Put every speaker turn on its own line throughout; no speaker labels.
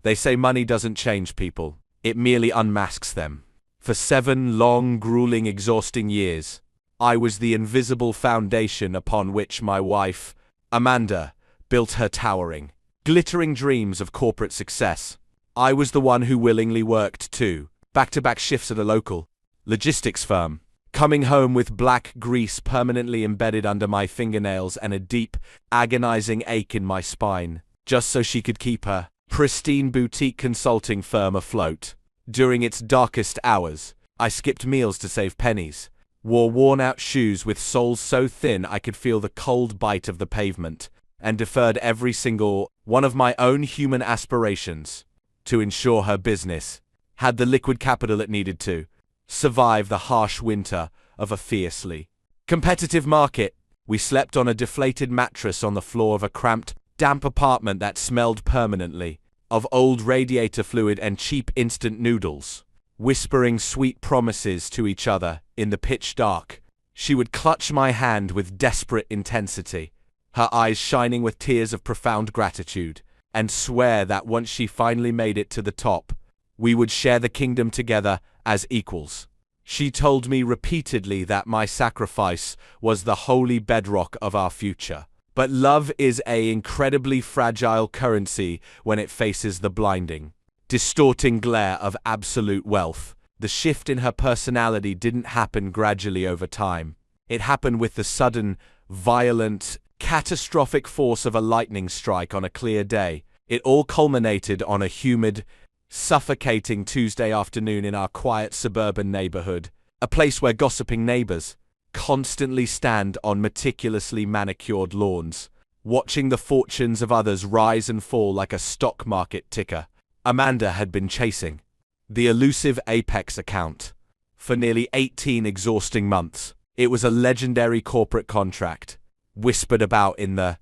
They say money doesn't change people. It merely unmasks them. For 7 long, grueling, exhausting years, I was the invisible foundation upon which my wife, Amanda, built her towering, glittering dreams of corporate success. I was the one who willingly worked 2 back-to-back shifts at a local logistics firm, coming home with black grease permanently embedded under my fingernails and a deep, agonizing ache in my spine, just so she could keep her pristine boutique consulting firm afloat. During its darkest hours, I skipped meals to save pennies, wore worn-out shoes with soles so thin I could feel the cold bite of the pavement, and deferred every single one of my own human aspirations to ensure her business had the liquid capital it needed to survive the harsh winter of a fiercely competitive market. We slept on a deflated mattress on the floor of a cramped, damp apartment that smelled permanently of old radiator fluid and cheap instant noodles, whispering sweet promises to each other in the pitch dark. She would clutch my hand with desperate intensity, her eyes shining with tears of profound gratitude, and swear that once she finally made it to the top, we would share the kingdom together as equals. She told me repeatedly that my sacrifice was the holy bedrock of our future. But love is an incredibly fragile currency when it faces the blinding, distorting glare of absolute wealth. The shift in her personality didn't happen gradually over time. It happened with the sudden, violent, catastrophic force of a lightning strike on a clear day. It all culminated on a humid, suffocating Tuesday afternoon in our quiet suburban neighborhood, a place where gossiping neighbors constantly stand on meticulously manicured lawns, watching the fortunes of others rise and fall like a stock market ticker. Amanda had been chasing the elusive Apex account for nearly 18 exhausting months. It was a legendary corporate contract, whispered about in the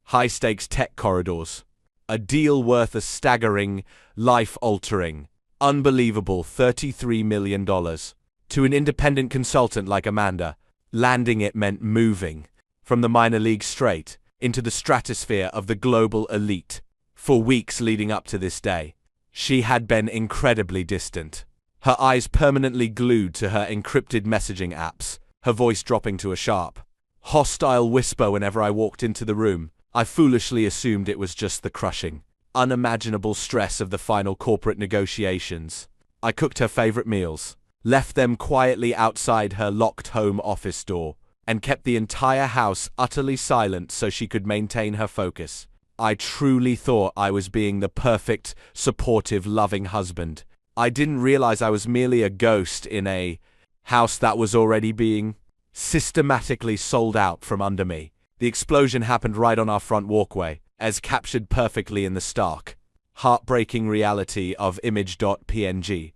high-stakes tech corridors. A deal worth a staggering, life-altering, unbelievable $33 million. To an independent consultant like Amanda, landing it meant moving from the minor league straight into the stratosphere of the global elite. For weeks leading up to this day, she had been incredibly distant, her eyes permanently glued to her encrypted messaging apps, her voice dropping to a sharp, hostile whisper whenever I walked into the room. I foolishly assumed it was just the crushing, unimaginable stress of the final corporate negotiations. I cooked her favorite meals, left them quietly outside her locked home office door, and kept the entire house utterly silent so she could maintain her focus. I truly thought I was being the perfect, supportive, loving husband. I didn't realize I was merely a ghost in a house that was already being systematically sold out from under me. The explosion happened right on our front walkway, as captured perfectly in the stark, heartbreaking reality of image.png.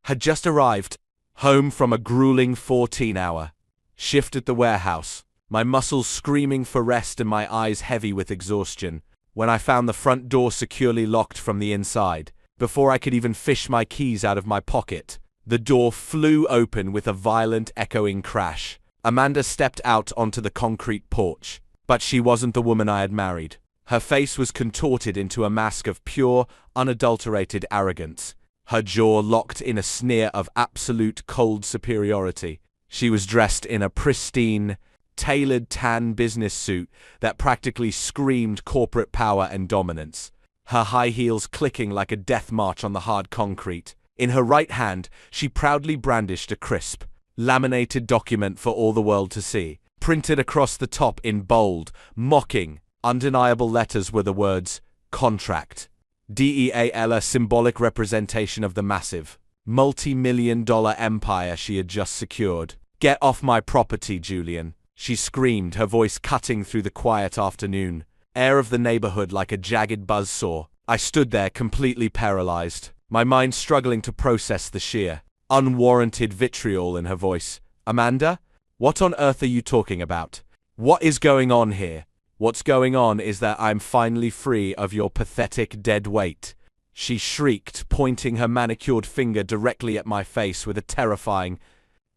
Had just arrived home from a grueling 14-hour shift at the warehouse, my muscles screaming for rest and my eyes heavy with exhaustion, when I found the front door securely locked from the inside. Before I could even fish my keys out of my pocket, the door flew open with a violent, echoing crash. Amanda stepped out onto the concrete porch, but she wasn't the woman I had married. Her face was contorted into a mask of pure, unadulterated arrogance, her jaw locked in a sneer of absolute cold superiority. She was dressed in a pristine, tailored tan business suit that practically screamed corporate power and dominance, her high heels clicking like a death march on the hard concrete. In her right hand, she proudly brandished a crisp, laminated document for all the world to see. Printed across the top in bold, mocking, undeniable letters were the words, contract. DEAL, a symbolic representation of the massive, multi-million-dollar empire she had just secured. "Get off my property, Julian," she screamed, her voice cutting through the quiet afternoon air of the neighborhood like a jagged buzzsaw. I stood there completely paralyzed, my mind struggling to process the sheer, unwarranted vitriol in her voice. "Amanda? What on earth are you talking about? What is going on here?" "What's going on is that I'm finally free of your pathetic dead weight," she shrieked, pointing her manicured finger directly at my face with a terrifying,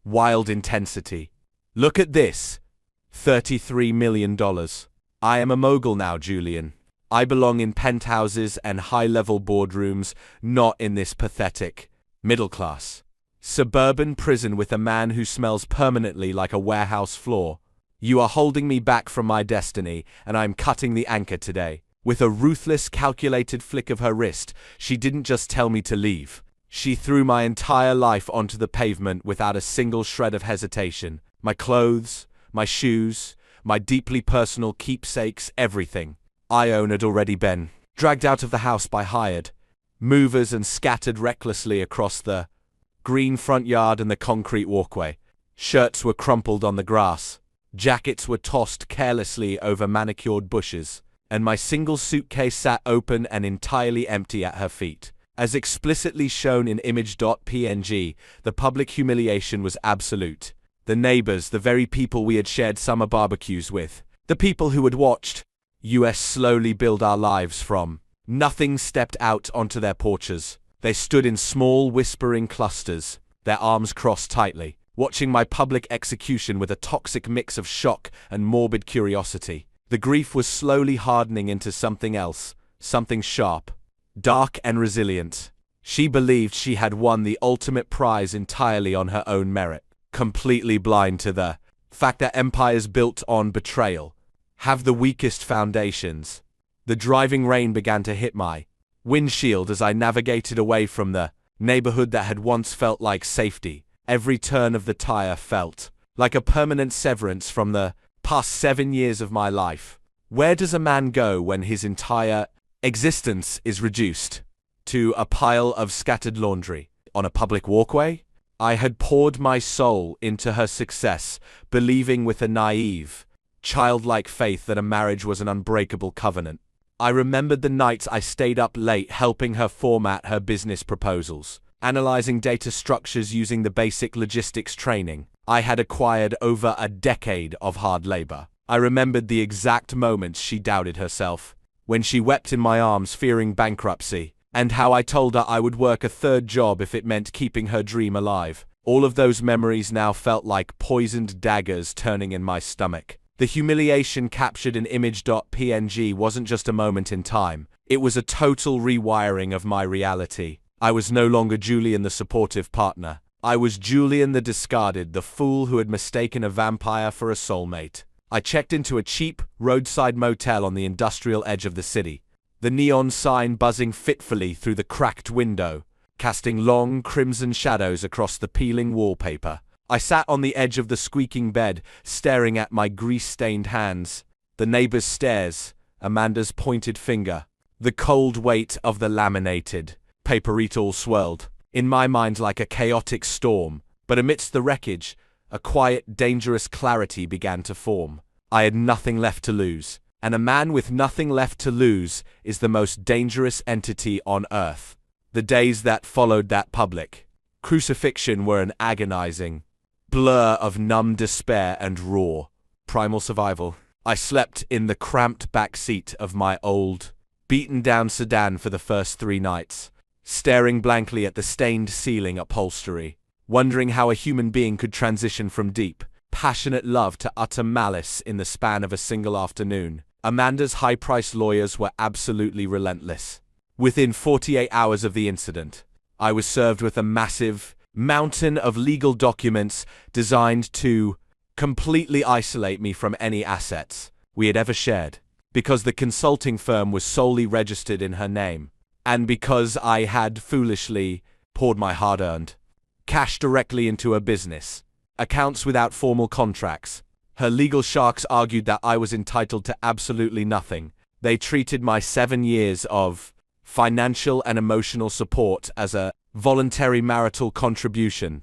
wild intensity. "Look at this. $33 million. I am a mogul now, Julian. I belong in penthouses and high-level boardrooms, not in this pathetic, middle-class, suburban prison with a man who smells permanently like a warehouse floor. You are holding me back from my destiny, and I am cutting the anchor today. With a ruthless, calculated flick of her wrist, she didn't just tell me to leave. She threw my entire life onto the pavement without a single shred of hesitation. My clothes, my shoes, my deeply personal keepsakes, everything I own had already been dragged out of the house by hired movers and scattered recklessly across the green front yard and the concrete walkway. Shirts were crumpled on the grass. Jackets were tossed carelessly over manicured bushes, and my single suitcase sat open and entirely empty at her feet. As explicitly shown in image.png, the public humiliation was absolute. The neighbors, the very people we had shared summer barbecues with, the people who had watched us slowly build our lives from nothing, stepped out onto their porches. They stood in small, whispering clusters, their arms crossed tightly, watching my public execution with a toxic mix of shock and morbid curiosity. The grief was slowly hardening into something else, something sharp, dark and resilient. She believed she had won the ultimate prize entirely on her own merit, completely blind to the fact that empires built on betrayal have the weakest foundations. The driving rain began to hit my windshield as I navigated away from the neighborhood that had once felt like safety. Every turn of the tire felt like a permanent severance from the past 7 years of my life. Where does a man go when his entire existence is reduced to a pile of scattered laundry? On a public walkway? I had poured my soul into her success, believing with a naive, childlike faith that a marriage was an unbreakable covenant. I remembered the nights I stayed up late helping her format her business proposals, analyzing data structures using the basic logistics training I had acquired over a decade of hard labor. I remembered the exact moments she doubted herself, when she wept in my arms fearing bankruptcy, and how I told her I would work a third job if it meant keeping her dream alive. All of those memories now felt like poisoned daggers turning in my stomach. The humiliation captured in image.png wasn't just a moment in time. It was a total rewiring of my reality. I was no longer Julian, the supportive partner. I was Julian the discarded, the fool who had mistaken a vampire for a soulmate. I checked into a cheap, roadside motel on the industrial edge of the city, the neon sign buzzing fitfully through the cracked window, casting long, crimson shadows across the peeling wallpaper. I sat on the edge of the squeaking bed, staring at my grease-stained hands, the neighbor's stares, Amanda's pointed finger, the cold weight of the laminated paper. It all swirled in my mind like a chaotic storm, but amidst the wreckage, a quiet, dangerous clarity began to form. I had nothing left to lose, and a man with nothing left to lose is the most dangerous entity on earth. The days that followed that public crucifixion were an agonizing blur of numb despair and raw, primal survival. I slept in the cramped back seat of my old, beaten-down sedan for the first 3 nights, staring blankly at the stained ceiling upholstery, wondering how a human being could transition from deep, passionate love to utter malice in the span of a single afternoon. Amanda's high-priced lawyers were absolutely relentless. Within 48 hours of the incident, I was served with a massive mountain of legal documents designed to completely isolate me from any assets we had ever shared, because the consulting firm was solely registered in her name, and because I had foolishly poured my hard-earned cash directly into her business accounts without formal contracts. Her legal sharks argued that I was entitled to absolutely nothing. They treated my 7 years of financial and emotional support as a voluntary marital contribution.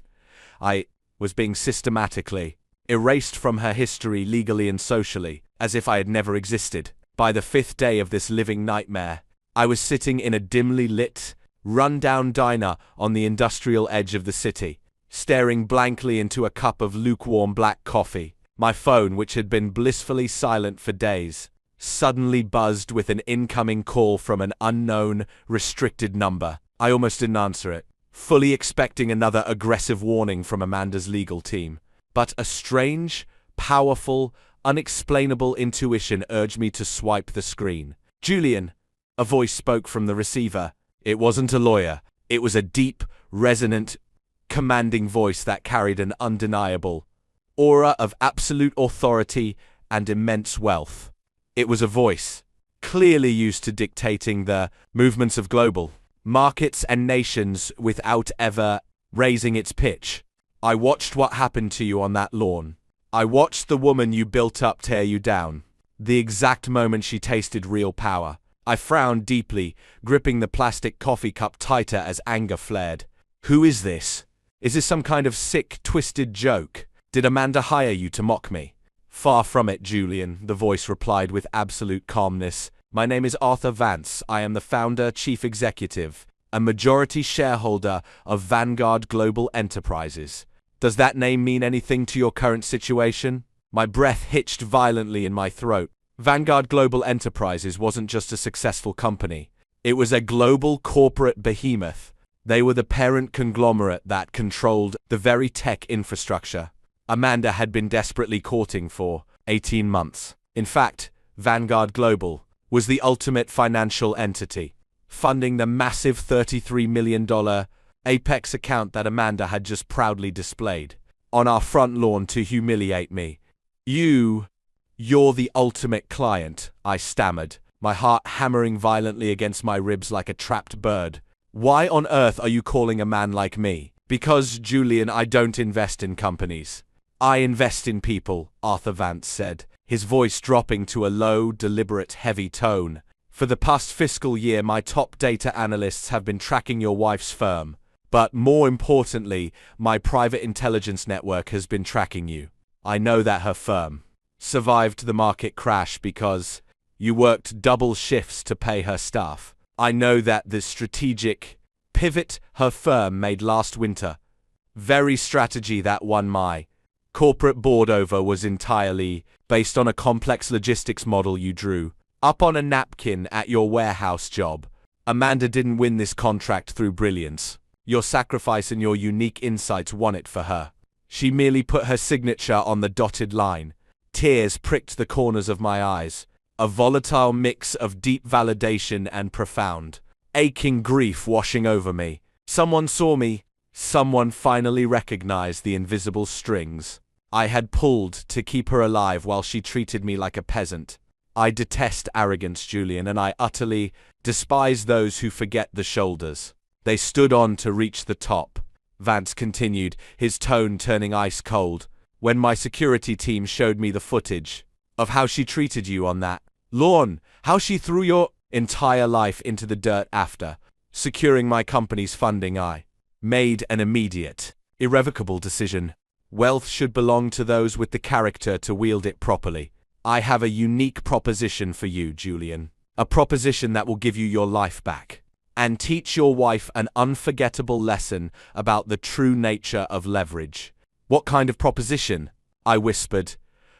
I was being systematically erased from her history legally and socially, as if I had never existed. By the 5th day of this living nightmare, I was sitting in a dimly lit, run-down diner on the industrial edge of the city, staring blankly into a cup of lukewarm black coffee. My phone, which had been blissfully silent for days, suddenly buzzed with an incoming call from an unknown, restricted number. I almost didn't answer it, fully expecting another aggressive warning from Amanda's legal team. But a strange, powerful, unexplainable intuition urged me to swipe the screen. Julian, a voice spoke from the receiver. It wasn't a lawyer. It was a deep, resonant, commanding voice that carried an undeniable aura of absolute authority and immense wealth. It was a voice clearly used to dictating the movements of global markets and nations without ever raising its pitch. I watched what happened to you on that lawn. I watched the woman you built up tear you down. The exact moment she tasted real power. I frowned deeply, gripping the plastic coffee cup tighter as anger flared. Who is this? Is this some kind of sick, twisted joke? Did Amanda hire you to mock me? Far from it, Julian, the voice replied with absolute calmness. My name is Arthur Vance. I am the founder, chief executive, a majority shareholder of Vanguard Global Enterprises. Does that name mean anything to your current situation? My breath hitched violently in my throat. Vanguard Global Enterprises wasn't just a successful company. It was a global corporate behemoth. They were the parent conglomerate that controlled the very tech infrastructure Amanda had been desperately courting for 18 months. In fact, Vanguard Global was the ultimate financial entity, funding the massive $33 million Apex account that Amanda had just proudly displayed on our front lawn to humiliate me. You're the ultimate client, I stammered, my heart hammering violently against my ribs like a trapped bird. Why on earth are you calling a man like me? Because, Julian, I don't invest in companies. I invest in people, Arthur Vance said, his voice dropping to a low, deliberate, heavy tone. For the past fiscal year, my top data analysts have been tracking your wife's firm. But more importantly, my private intelligence network has been tracking you. I know that her firm survived the market crash because you worked double shifts to pay her staff. I know that the strategic pivot her firm made last winter, very strategy that won my corporate board over, was entirely based on a complex logistics model you drew up on a napkin at your warehouse job. Amanda didn't win this contract through brilliance. Your sacrifice and your unique insights won it for her. She merely put her signature on the dotted line. Tears pricked the corners of my eyes, a volatile mix of deep validation and profound, aching grief washing over me. Someone saw me. Someone finally recognized the invisible strings I had pulled to keep her alive while she treated me like a peasant. I detest arrogance, Julian, and I utterly despise those who forget the shoulders they stood on to reach the top. Vance continued, his tone turning ice cold. When my security team showed me the footage of how she treated you on that lawn, how she threw your entire life into the dirt after securing my company's funding, I made an immediate, irrevocable decision. Wealth should belong to those with the character to wield it properly. I have a unique proposition for you, Julian. A proposition that will give you your life back and teach your wife an unforgettable lesson about the true nature of leverage. What kind of proposition? I whispered,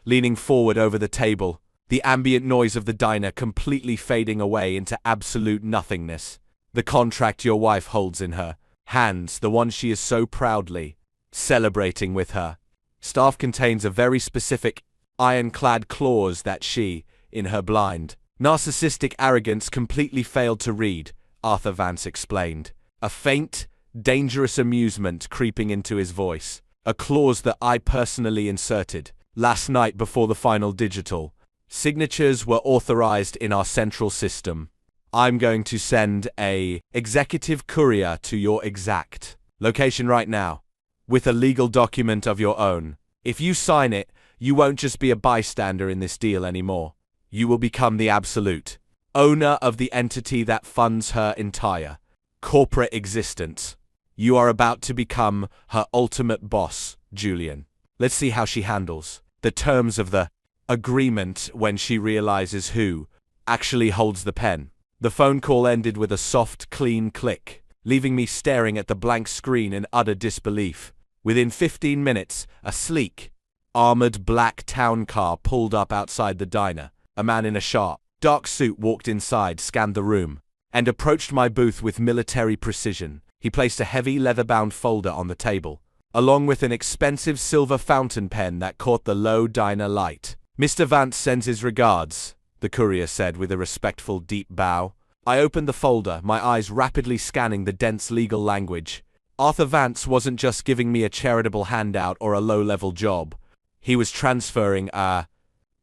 leaning forward over the table, the ambient noise of the diner completely fading away into absolute nothingness. The contract your wife holds in her hands, the one she is so proudly celebrating with her staff, contains a very specific ironclad clause that she, in her blind, narcissistic arrogance, completely failed to read, Arthur Vance explained, a faint, dangerous amusement creeping into his voice. A clause that I personally inserted last night before the final digital signatures were authorized in our central system. I'm going to send a executive courier to your exact location right now, with a legal document of your own. If you sign it, you won't just be a bystander in this deal anymore. You will become the absolute owner of the entity that funds her entire corporate existence. You are about to become her ultimate boss, Julian. Let's see how she handles the terms of the agreement when she realizes who actually holds the pen. The phone call ended with a soft, clean click, leaving me staring at the blank screen in utter disbelief. Within 15 minutes, a sleek, armored black town car pulled up outside the diner. A man in a sharp, dark suit walked inside, scanned the room, and approached my booth with military precision. He placed a heavy leather-bound folder on the table, along with an expensive silver fountain pen that caught the low diner light. Mr. Vance sends his regards, the courier said with a respectful, deep bow. I opened the folder, my eyes rapidly scanning the dense legal language. Arthur Vance wasn't just giving me a charitable handout or a low-level job. He was transferring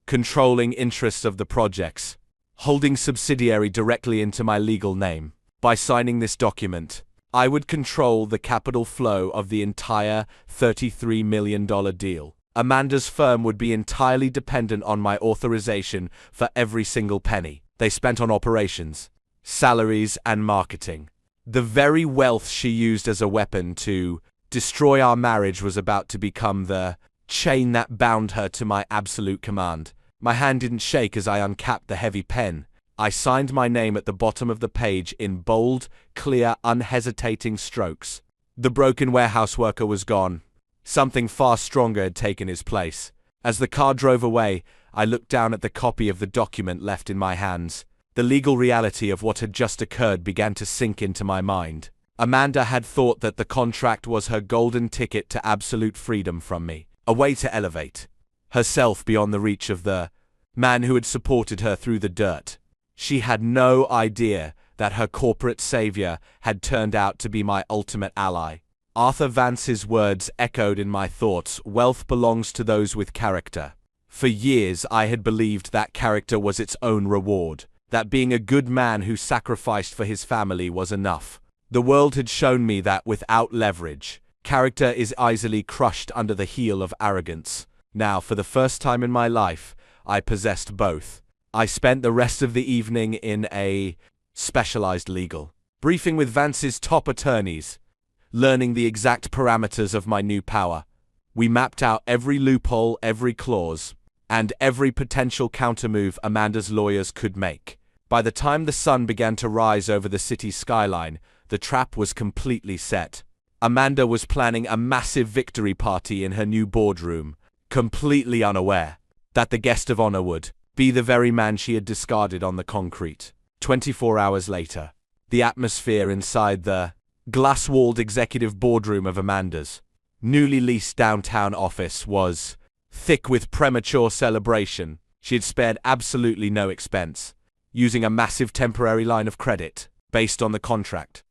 controlling interests of the projects, holding subsidiary directly into my legal name. By signing this document, I would control the capital flow of the entire $33 million deal. Amanda's firm would be entirely dependent on my authorization for every single penny they spent on operations, salaries, and marketing. The very wealth she used as a weapon to destroy our marriage was about to become the chain that bound her to my absolute command. My hand didn't shake as I uncapped the heavy pen. I signed my name at the bottom of the page in bold, clear, unhesitating strokes. The broken warehouse worker was gone. Something far stronger had taken his place. As the car drove away, I looked down at the copy of the document left in my hands. The legal reality of what had just occurred began to sink into my mind. Amanda had thought that the contract was her golden ticket to absolute freedom from me, a way to elevate herself beyond the reach of the man who had supported her through the dirt. She had no idea that her corporate savior had turned out to be my ultimate ally. Arthur Vance's words echoed in my thoughts. Wealth belongs to those with character. For years I had believed that character was its own reward, that being a good man who sacrificed for his family was enough. The world had shown me that without leverage, character is easily crushed under the heel of arrogance. Now, for the first time in my life, I possessed both. I spent the rest of the evening in a specialized legal briefing with Vance's top attorneys, learning the exact parameters of my new power. We mapped out every loophole, every clause, and every potential countermove Amanda's lawyers could make. By the time the sun began to rise over the city skyline, the trap was completely set. Amanda was planning a massive victory party in her new boardroom, completely unaware that the guest of honor would be the very man she had discarded on the concrete. 24 hours later, the atmosphere inside the glass-walled executive boardroom of Amanda's newly leased downtown office was thick with premature celebration. She had spared absolutely no expense, using a massive temporary line of credit based on the contract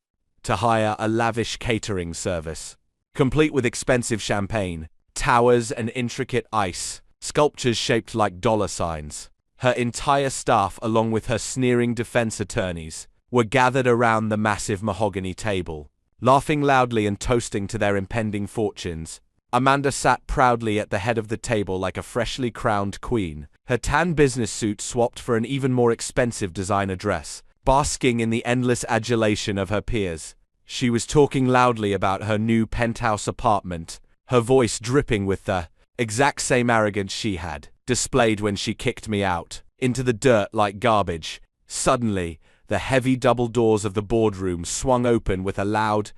to hire a lavish catering service, complete with expensive champagne, towers, and intricate ice sculptures shaped like dollar signs. Her entire staff, along with her sneering defense attorneys, were gathered around the massive mahogany table, laughing loudly and toasting to their impending fortunes. Amanda sat proudly at the head of the table like a freshly crowned queen, her tan business suit swapped for an even more expensive designer dress, basking in the endless adulation of her peers. She was talking loudly about her new penthouse apartment, her voice dripping with the exact same arrogance she had displayed when she kicked me out into the dirt like garbage. Suddenly, the heavy double doors of the boardroom swung open with a loud,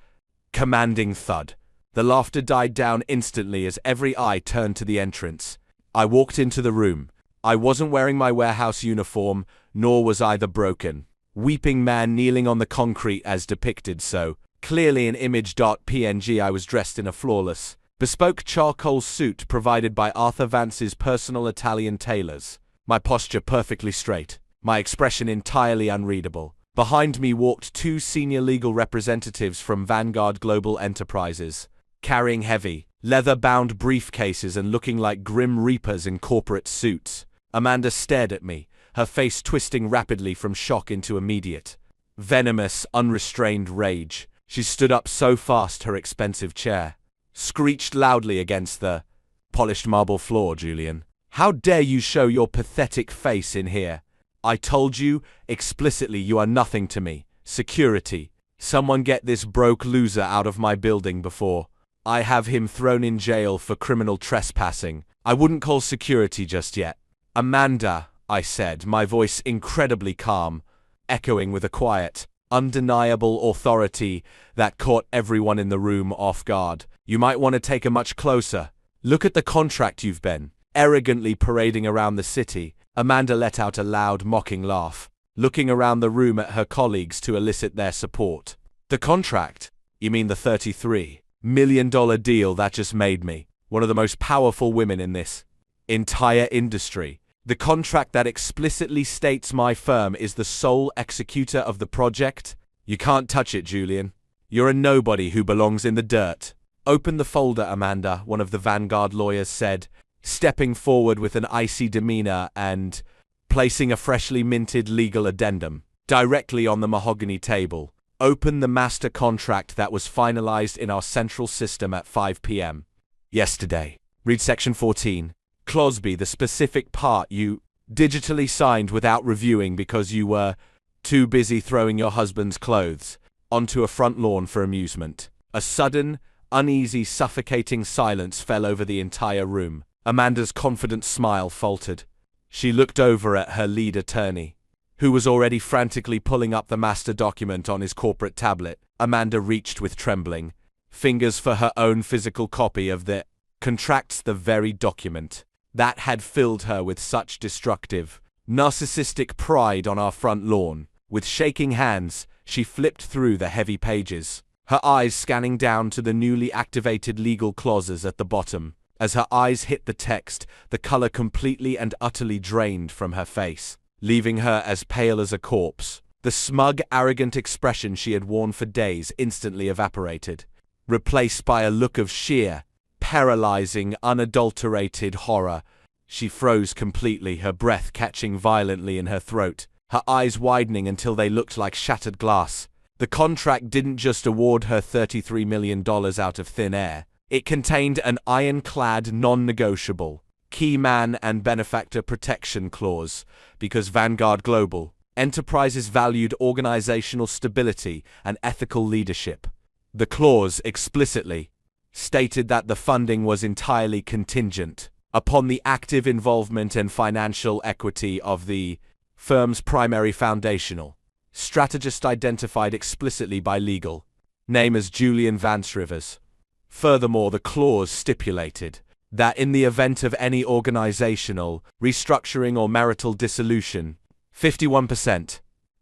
commanding thud. The laughter died down instantly as every eye turned to the entrance. I walked into the room. I wasn't wearing my warehouse uniform, nor was I the broken, weeping man kneeling on the concrete as depicted so clearly in image.png. I was dressed in a flawless, bespoke charcoal suit provided by Arthur Vance's personal Italian tailors, my posture perfectly straight, my expression entirely unreadable. Behind me walked two senior legal representatives from Vanguard Global Enterprises, carrying heavy, leather-bound briefcases and looking like grim reapers in corporate suits. Amanda stared at me, her face twisting rapidly from shock into immediate, venomous, unrestrained rage. She stood up so fast her expensive chair screeched loudly against the polished marble floor. Julian, how dare you show your pathetic face in here? I told you explicitly you are nothing to me. Security. Someone get this broke loser out of my building before I have him thrown in jail for criminal trespassing. I wouldn't call security just yet. Amanda, I said, my voice incredibly calm, echoing with a quiet, undeniable authority that caught everyone in the room off guard. You might want to take a much closer look at the contract you've been arrogantly parading around the city. Amanda let out a loud, mocking laugh, looking around the room at her colleagues to elicit their support. The contract? You mean the $33 million deal that just made me one of the most powerful women in this entire industry? The contract that explicitly states my firm is the sole executor of the project? You can't touch it, Julian. You're a nobody who belongs in the dirt. Open the folder, Amanda, one of the Vanguard lawyers said, stepping forward with an icy demeanor and placing a freshly minted legal addendum directly on the mahogany table. Open the master contract that was finalized in our central system at 5 p.m. yesterday. Read section 14. Clause B, the specific part you digitally signed without reviewing because you were too busy throwing your husband's clothes onto a front lawn for amusement. A sudden, uneasy, suffocating silence fell over the entire room. Amanda's confident smile faltered. She looked over at her lead attorney, who was already frantically pulling up the master document on his corporate tablet. Amanda reached with trembling fingers for her own physical copy of the contracts, the very document that had filled her with such destructive, narcissistic pride on our front lawn. With shaking hands, she flipped through the heavy pages, her eyes scanning down to the newly activated legal clauses at the bottom. As her eyes hit the text, the color completely and utterly drained from her face, leaving her as pale as a corpse. The smug, arrogant expression she had worn for days instantly evaporated, replaced by a look of sheer, paralyzing, unadulterated horror. She froze completely, her breath catching violently in her throat, her eyes widening until they looked like shattered glass. The contract didn't just award her $33 million out of thin air. It contained an ironclad, non-negotiable, key man and benefactor protection clause, because Vanguard Global Enterprises valued organizational stability and ethical leadership. The clause explicitly stated that the funding was entirely contingent upon the active involvement and financial equity of the firm's primary foundational strategist, identified explicitly by legal name as Julian Vance Rivers. Furthermore, the clause stipulated that in the event of any organizational restructuring or marital dissolution, 51%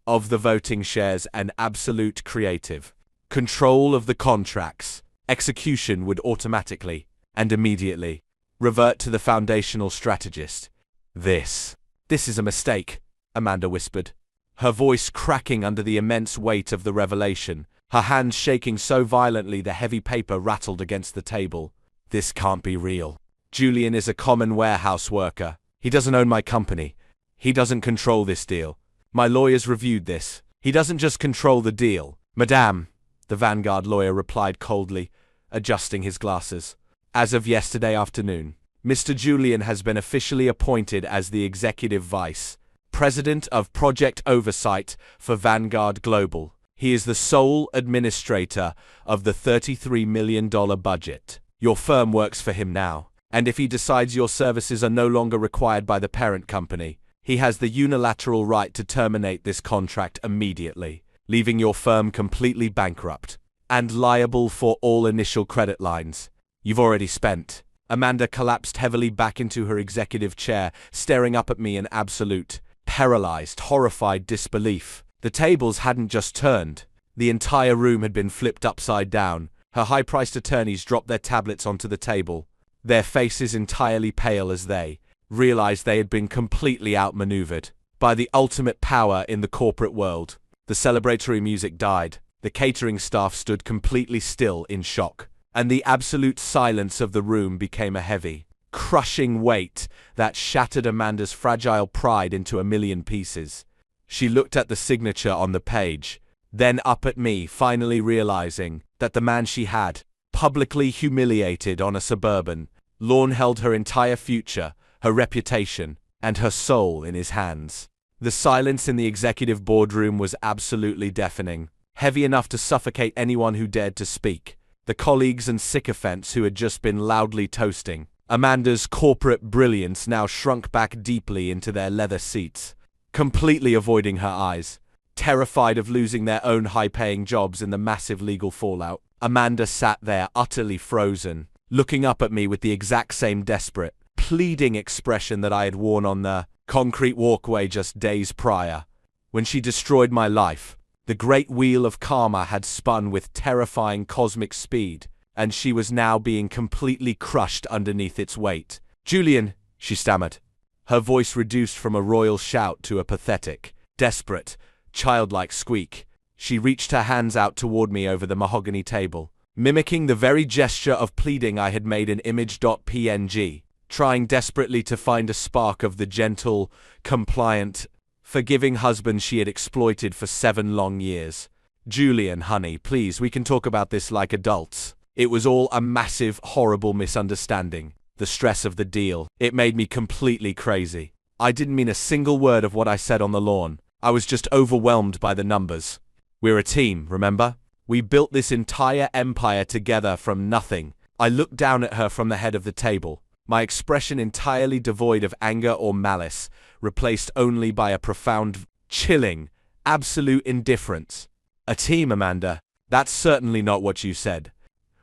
of the voting shares and absolute creative control of the contract's execution would automatically and immediately revert to the foundational strategist. This is a mistake, Amanda whispered, her voice cracking under the immense weight of the revelation, her hands shaking so violently the heavy paper rattled against the table. This can't be real. Julian is a common warehouse worker. He doesn't own my company. He doesn't control this deal. My lawyers reviewed this. He doesn't just control the deal. Madame, the Vanguard lawyer replied coldly, adjusting his glasses. As of yesterday afternoon, Mr. Julian has been officially appointed as the Executive Vice President of Project Oversight for Vanguard Global. He is the sole administrator of the $33 million budget. Your firm works for him now, and if he decides your services are no longer required by the parent company, he has the unilateral right to terminate this contract immediately, leaving your firm completely bankrupt and liable for all initial credit lines you've already spent. Amanda collapsed heavily back into her executive chair, staring up at me in absolute, paralyzed, horrified disbelief. The tables hadn't just turned. The entire room had been flipped upside down. Her high-priced attorneys dropped their tablets onto the table, their faces entirely pale as they realized they had been completely outmaneuvered by the ultimate power in the corporate world. The celebratory music died. The catering staff stood completely still in shock, and the absolute silence of the room became a heavy, crushing weight that shattered Amanda's fragile pride into a million pieces. She looked at the signature on the page, then up at me, finally realizing that the man she had publicly humiliated on a suburban lawn held her entire future, her reputation, and her soul in his hands. The silence in the executive boardroom was absolutely deafening, heavy enough to suffocate anyone who dared to speak. The colleagues and sycophants who had just been loudly toasting Amanda's corporate brilliance now shrunk back deeply into their leather seats, completely avoiding her eyes, terrified of losing their own high-paying jobs in the massive legal fallout. Amanda sat there utterly frozen, looking up at me with the exact same desperate, pleading expression that I had worn on the concrete walkway just days prior. When she destroyed my life, the great wheel of karma had spun with terrifying cosmic speed, and she was now being completely crushed underneath its weight. Julian, she stammered. her voice reduced from a royal shout to a pathetic, desperate, childlike squeak. She reached her hands out toward me over the mahogany table, mimicking the very gesture of pleading I had made in image.png, trying desperately to find a spark of the gentle, compliant, forgiving husband she had exploited for 7 long years. "Julian, honey, please, we can talk about this like adults. It was all a massive, horrible misunderstanding. The stress of the deal, it made me completely crazy. I didn't mean a single word of what I said on the lawn. I was just overwhelmed by the numbers. We're a team, remember? We built this entire empire together from nothing." I looked down at her from the head of the table, my expression entirely devoid of anger or malice, replaced only by a profound, chilling, absolute indifference. "A team, Amanda? That's certainly not what you said.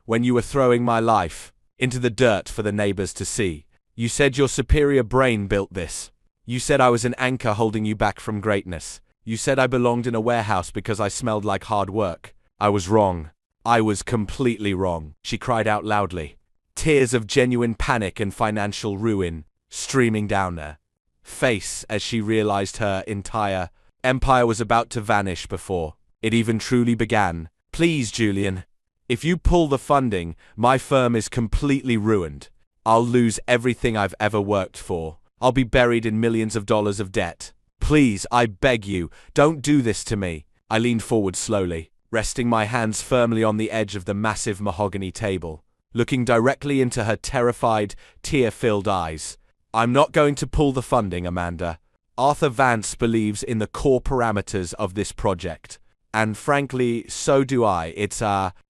When you were throwing my life into the dirt for the neighbors to see, you said your superior brain built this. You said I was an anchor holding you back from greatness. You said I belonged in a warehouse because I smelled like hard work. I was wrong. I was completely wrong," she cried out loudly, tears of genuine panic and financial ruin streaming down her face as she realized her entire empire was about to vanish before it even truly began. "Please, Julian, if you pull the funding, my firm is completely ruined. I'll lose everything I've ever worked for. I'll be buried in millions of dollars of debt. Please, I beg you, don't do this to me." I leaned forward slowly, resting my hands firmly on the edge of the massive mahogany table, looking directly into her terrified, tear-filled eyes. "I'm not going to pull the funding, Amanda. Arthur Vance believes in the core parameters of this project. And frankly, so do I. It's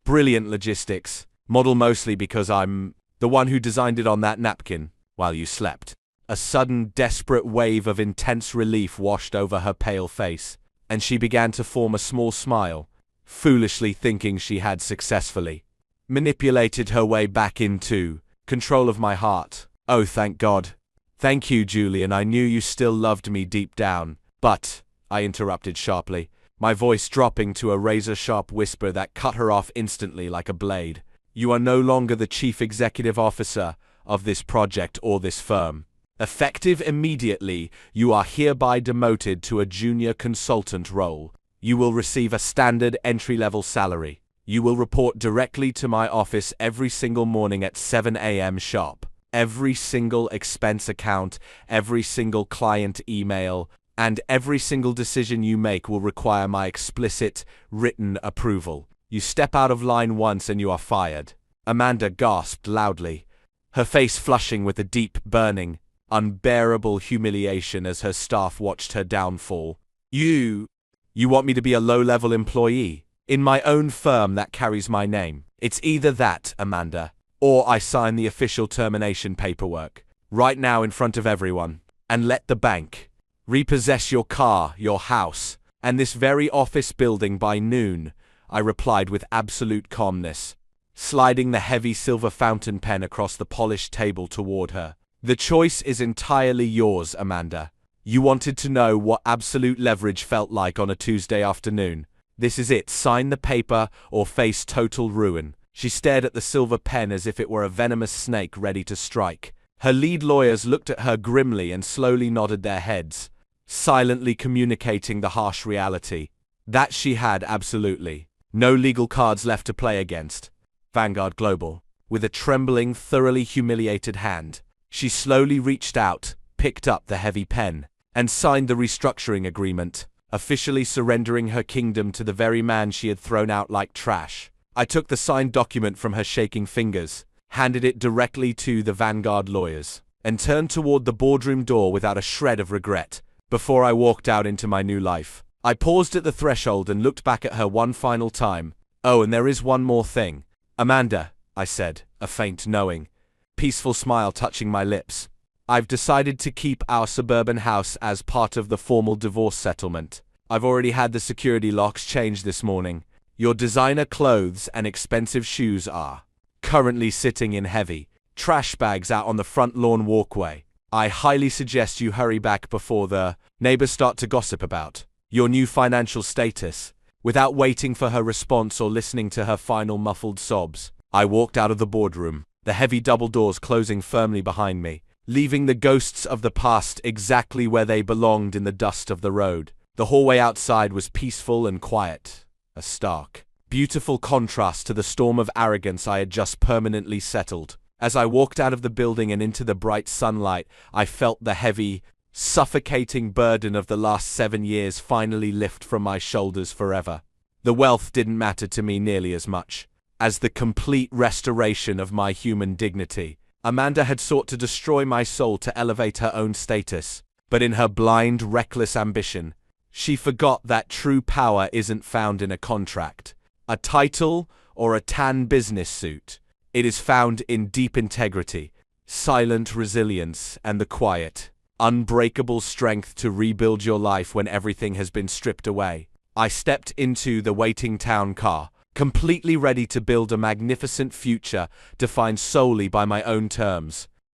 brilliant logistics, model mostly because I'm the one who designed it on that napkin while you slept." A sudden, desperate wave of intense relief washed over her pale face, and she began to form a small smile, foolishly thinking she had successfully manipulated her way back into control of my heart. "Oh, thank God. Thank you, Julian. I knew you still loved me deep down. But," I interrupted sharply, my voice dropping to a razor-sharp whisper that cut her off instantly like a blade, "you are no longer the chief executive officer of this project or this firm. Effective immediately, you are hereby demoted to a junior consultant role. You will receive a standard entry-level salary. You will report directly to my office every single morning at 7 a.m. sharp. Every single expense account, every single client email, and every single decision you make will require my explicit, written approval. You step out of line once and you are fired." Amanda gasped loudly, her face flushing with a deep, burning, unbearable humiliation as her staff watched her downfall. You want me to be a low-level employee in my own firm that carries my name? It's either that, Amanda, or I sign the official termination paperwork right now in front of everyone and let the bank repossess your car, your house, and this very office building by noon," I replied with absolute calmness, sliding the heavy silver fountain pen across the polished table toward her. "The choice is entirely yours, Amanda. You wanted to know what absolute leverage felt like on a Tuesday afternoon. This is it. Sign the paper or face total ruin." She stared at the silver pen as if it were a venomous snake ready to strike. Her lead lawyers looked at her grimly and slowly nodded their heads, silently communicating the harsh reality. That she had absolutely no legal cards left to play against. Vanguard Global. With a trembling, thoroughly humiliated hand, she slowly reached out, picked up the heavy pen, and signed the restructuring agreement, officially surrendering her kingdom to the very man she had thrown out like trash. I took the signed document from her shaking fingers, handed it directly to the Vanguard lawyers, and turned toward the boardroom door without a shred of regret. Before I walked out into my new life, I paused at the threshold and looked back at her one final time. "Oh, and there is one more thing. Amanda," I said, a faint knowing, peaceful smile touching my lips. "I've decided to keep our suburban house as part of the formal divorce settlement. I've already had the security locks changed this morning. Your designer clothes and expensive shoes are currently sitting in heavy trash bags out on the front lawn walkway. I highly suggest you hurry back before the neighbors start to gossip about your new financial status." Without waiting for her response or listening to her final muffled sobs, I walked out of the boardroom, the heavy double doors closing firmly behind me. leaving the ghosts of the past exactly where they belonged in the dust of the road. The hallway outside was peaceful and quiet, a stark, beautiful contrast to the storm of arrogance I had just permanently settled. As I walked out of the building and into the bright sunlight, I felt the heavy, suffocating burden of the last 7 years finally lift from my shoulders forever. The wealth didn't matter to me nearly as much as the complete restoration of my human dignity. Amanda had sought to destroy my soul to elevate her own status, but in her blind, reckless ambition, she forgot that true power isn't found in a contract, a title, or a tan business suit. It is found in deep integrity, silent resilience, and the quiet, unbreakable strength to rebuild your life when everything has been stripped away. I stepped into the waiting town car, completely ready to build a magnificent future defined solely by my own terms.